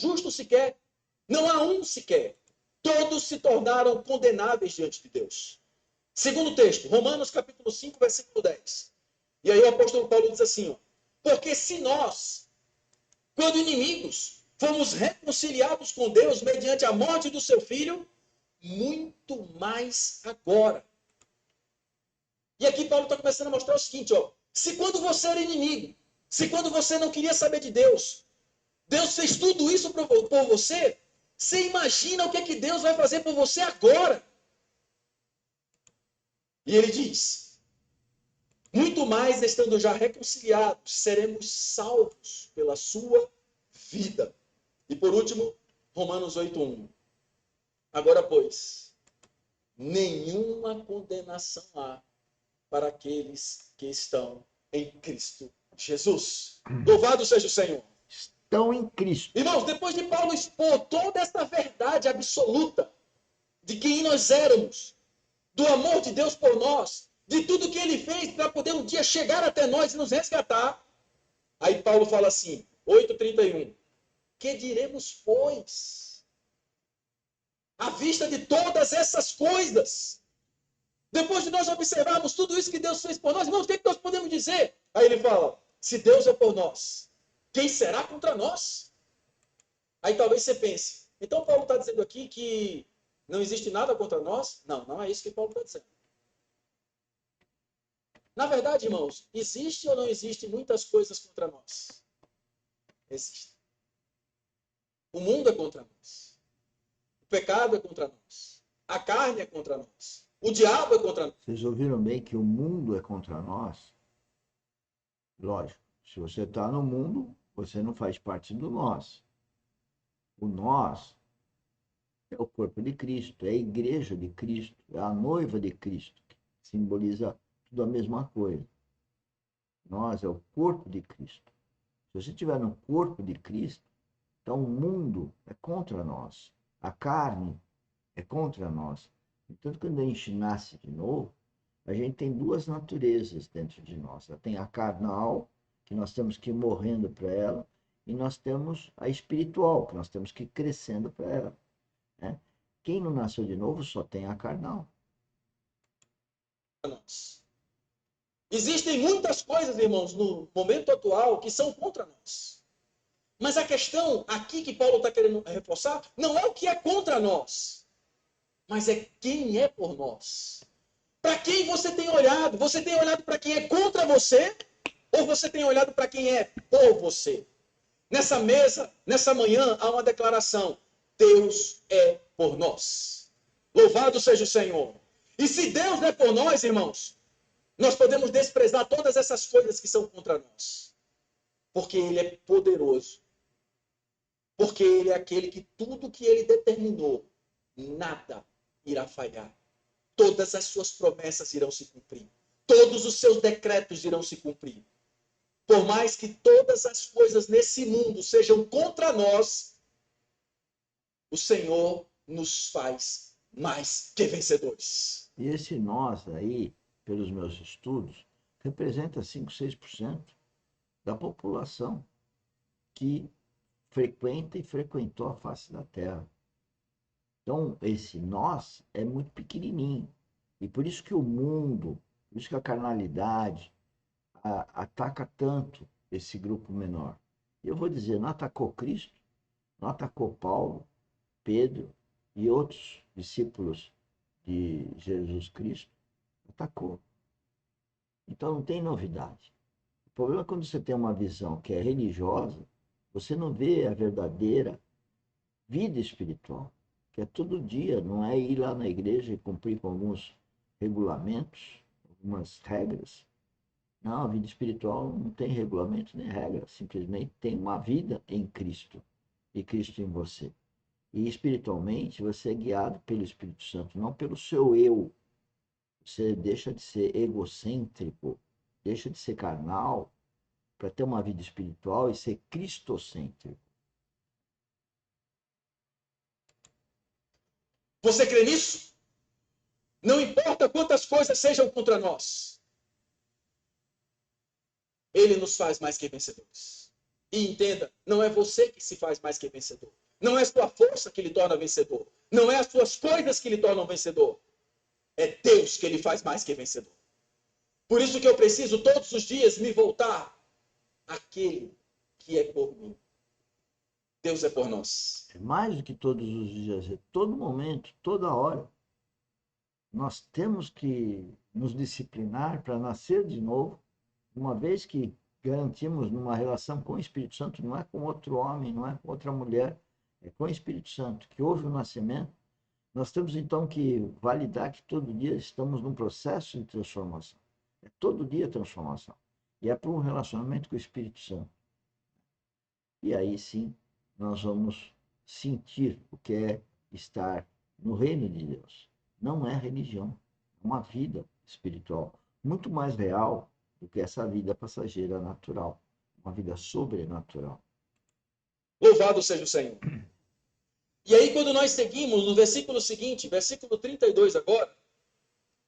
justo sequer. Não há um sequer. Todos se tornaram condenáveis diante de Deus. Segundo texto, Romanos capítulo 5, versículo 10. E aí o apóstolo Paulo diz assim, ó, porque se nós, quando inimigos, fomos reconciliados com Deus mediante a morte do seu filho, muito mais agora. E aqui Paulo está começando a mostrar o seguinte, ó, se quando você era inimigo, se quando você não queria saber de Deus, Deus fez tudo isso por você, você imagina o que é que Deus vai fazer por você agora? E ele diz, muito mais estando já reconciliados, seremos salvos pela sua vida. E por último, Romanos 8:1. Agora, pois, nenhuma condenação há para aqueles que estão em Cristo Jesus. Louvado seja o Senhor. Estão em Cristo. Irmãos, depois de Paulo expor toda esta verdade absoluta de quem nós éramos, do amor de Deus por nós, de tudo que ele fez para poder um dia chegar até nós e nos resgatar, aí Paulo fala assim, 8:31, que diremos, pois, à vista de todas essas coisas? Depois de nós observarmos tudo isso que Deus fez por nós, irmãos, o que nós podemos dizer? Aí ele fala, se Deus é por nós, quem será contra nós? Aí talvez você pense, então Paulo está dizendo aqui que não existe nada contra nós? Não, não é isso que Paulo está dizendo. Na verdade, irmãos, existe ou não existe muitas coisas contra nós? Existe. O mundo é contra nós. O pecado é contra nós. A carne é contra nós. O diabo é contra nós. Vocês ouviram bem que o mundo é contra nós? Lógico, se você está no mundo, você não faz parte do nós. O nós é o corpo de Cristo, é a igreja de Cristo, é a noiva de Cristo, que simboliza tudo a mesma coisa. Nós é o corpo de Cristo. Se você estiver no corpo de Cristo, então o mundo é contra nós. A carne é contra nós. Então, quando a gente nasce de novo, a gente tem duas naturezas dentro de nós. Tem a carnal, que nós temos que ir morrendo para ela, e nós temos a espiritual, que nós temos que ir crescendo para ela. Né? Quem não nasceu de novo só tem a carnal. Existem muitas coisas, irmãos, no momento atual que são contra nós. Mas a questão aqui que Paulo está querendo reforçar não é o que é contra nós, mas é quem é por nós. Para quem você tem olhado? Você tem olhado para quem é contra você? Ou você tem olhado para quem é por você? Nessa mesa, nessa manhã, há uma declaração. Deus é por nós. Louvado seja o Senhor. E se Deus é por nós, irmãos, nós podemos desprezar todas essas coisas que são contra nós. Porque Ele é poderoso. Porque Ele é aquele que tudo que Ele determinou, nada irá falhar. Todas as suas promessas irão se cumprir. Todos os seus decretos irão se cumprir. Por mais que todas as coisas nesse mundo sejam contra nós, o Senhor nos faz mais que vencedores. E esse nós aí, pelos meus estudos, representa 5, 6% da população que frequenta e frequentou a face da Terra. Então, esse nós é muito pequenininho. E por isso que o mundo, por isso que a carnalidade ataca tanto esse grupo menor. E eu vou dizer, não atacou Cristo, não atacou Paulo, Pedro e outros discípulos de Jesus Cristo, atacou. Então não tem novidade. O problema é quando você tem uma visão que é religiosa, você não vê a verdadeira vida espiritual, que é todo dia, não é ir lá na igreja e cumprir com alguns regulamentos, algumas regras. Não, a vida espiritual não tem regulamento nem regra, simplesmente tem uma vida em Cristo e Cristo em você. E espiritualmente você é guiado pelo Espírito Santo, não pelo seu eu. Você deixa de ser egocêntrico, deixa de ser carnal, para ter uma vida espiritual e ser cristocêntrico. Você crê nisso? Não importa quantas coisas sejam contra nós. Ele nos faz mais que vencedores. E entenda, não é você que se faz mais que vencedor. Não é a sua força que lhe torna vencedor. Não é as suas coisas que lhe tornam vencedor. É Deus que lhe faz mais que vencedor. Por isso que eu preciso todos os dias me voltar àquele que é por mim. Deus é por nós. É mais do que todos os dias, é todo momento, toda hora. Nós temos que nos disciplinar para nascer de novo, uma vez que garantimos numa relação com o Espírito Santo, não é com outro homem, não é com outra mulher, é com o Espírito Santo, que houve o nascimento. Nós temos então que validar que todo dia estamos num processo de transformação. É todo dia transformação. E é para um relacionamento com o Espírito Santo. E aí sim, nós vamos sentir o que é estar no reino de Deus. Não é religião, é uma vida espiritual muito mais real do que essa vida passageira natural, uma vida sobrenatural. Louvado seja o Senhor. E aí, quando nós seguimos no versículo seguinte, versículo 32 agora,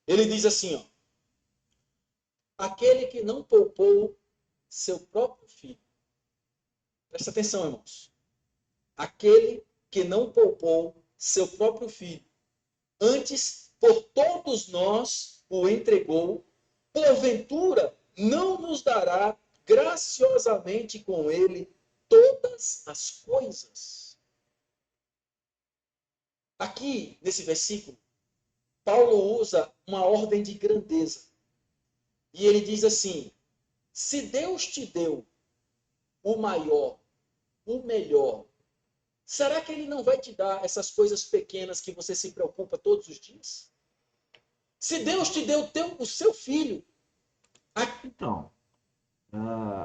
ele diz assim, ó, aquele que não poupou seu próprio filho. Presta atenção, irmãos. Aquele que não poupou seu próprio filho, antes por todos nós o entregou, porventura não nos dará graciosamente com ele todas as coisas. Aqui, nesse versículo, Paulo usa uma ordem de grandeza. E ele diz assim, se Deus te deu o maior, o melhor, será que ele não vai te dar essas coisas pequenas que você se preocupa todos os dias? Se Deus te deu o seu filho. Então,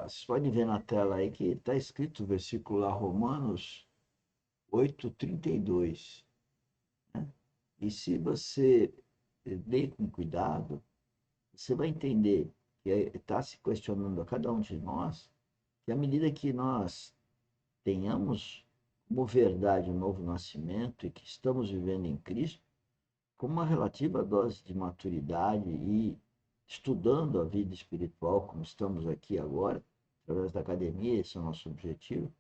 vocês podem ver na tela aí que está escrito o versículo lá, Romanos 8:32. Né? E se você ler com cuidado, você vai entender que está se questionando a cada um de nós, que à medida que nós tenhamos como verdade o novo nascimento e que estamos vivendo em Cristo, com uma relativa dose de maturidade e estudando a vida espiritual, como estamos aqui agora, através da academia, esse é o nosso objetivo,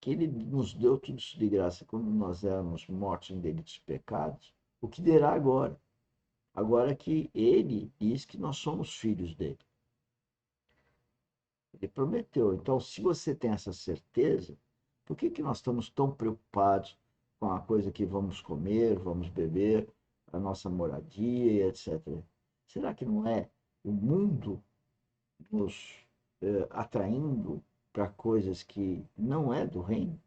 que ele nos deu tudo isso de graça quando nós éramos mortos em delitos e pecados, o que derá agora? Agora que ele diz que nós somos filhos dele. Ele prometeu. Então, se você tem essa certeza, por que nós estamos tão preocupados com a coisa que vamos comer, vamos beber, a nossa moradia, etc. Será que não é o mundo nos atraindo para coisas que não é do reino?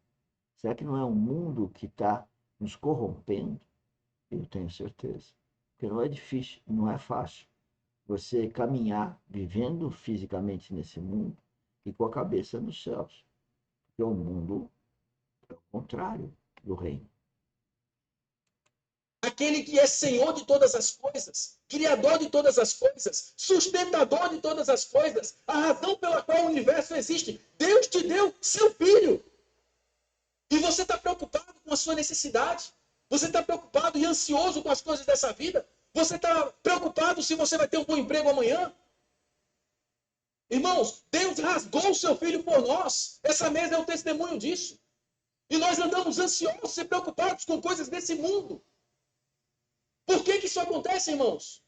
Será que não é um mundo que está nos corrompendo? Eu tenho certeza. Porque não é difícil, não é fácil você caminhar vivendo fisicamente nesse mundo e com a cabeça nos céus. Porque o mundo é o contrário do reino. Aquele que é Senhor de todas as coisas, Criador de todas as coisas, sustentador de todas as coisas, a razão pela qual o universo existe. Deus te deu seu filho. E você está preocupado com a sua necessidade. Você está preocupado e ansioso com as coisas dessa vida. Você está preocupado se você vai ter um bom emprego amanhã. Irmãos, Deus rasgou o seu filho por nós. Essa mesa é um testemunho disso. E nós andamos ansiosos e preocupados com coisas desse mundo. Por que isso acontece, irmãos?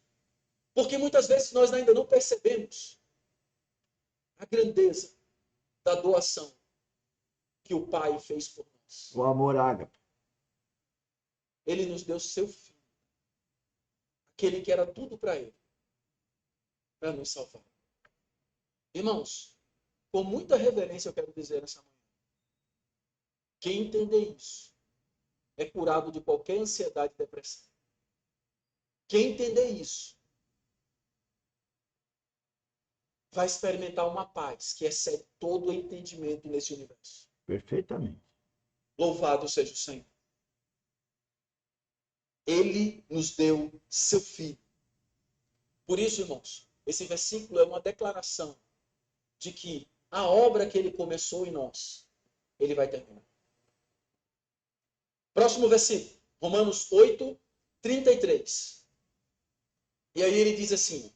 Porque muitas vezes nós ainda não percebemos a grandeza da doação que o Pai fez por nós. O amor ágape. Ele nos deu seu filho. Aquele que era tudo para ele. Para nos salvar. Irmãos, com muita reverência eu quero dizer nessa manhã. Quem entender isso é curado de qualquer ansiedade e depressão. Quem entender isso vai experimentar uma paz que excede todo o entendimento nesse universo. Perfeitamente. Louvado seja o Senhor. Ele nos deu seu filho. Por isso, irmãos, esse versículo é uma declaração de que a obra que ele começou em nós, ele vai terminar. Próximo versículo, Romanos 8:33. E aí ele diz assim: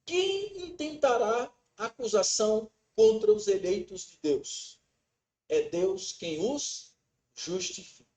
quem intentará acusação contra os eleitos de Deus. É Deus quem os justifica.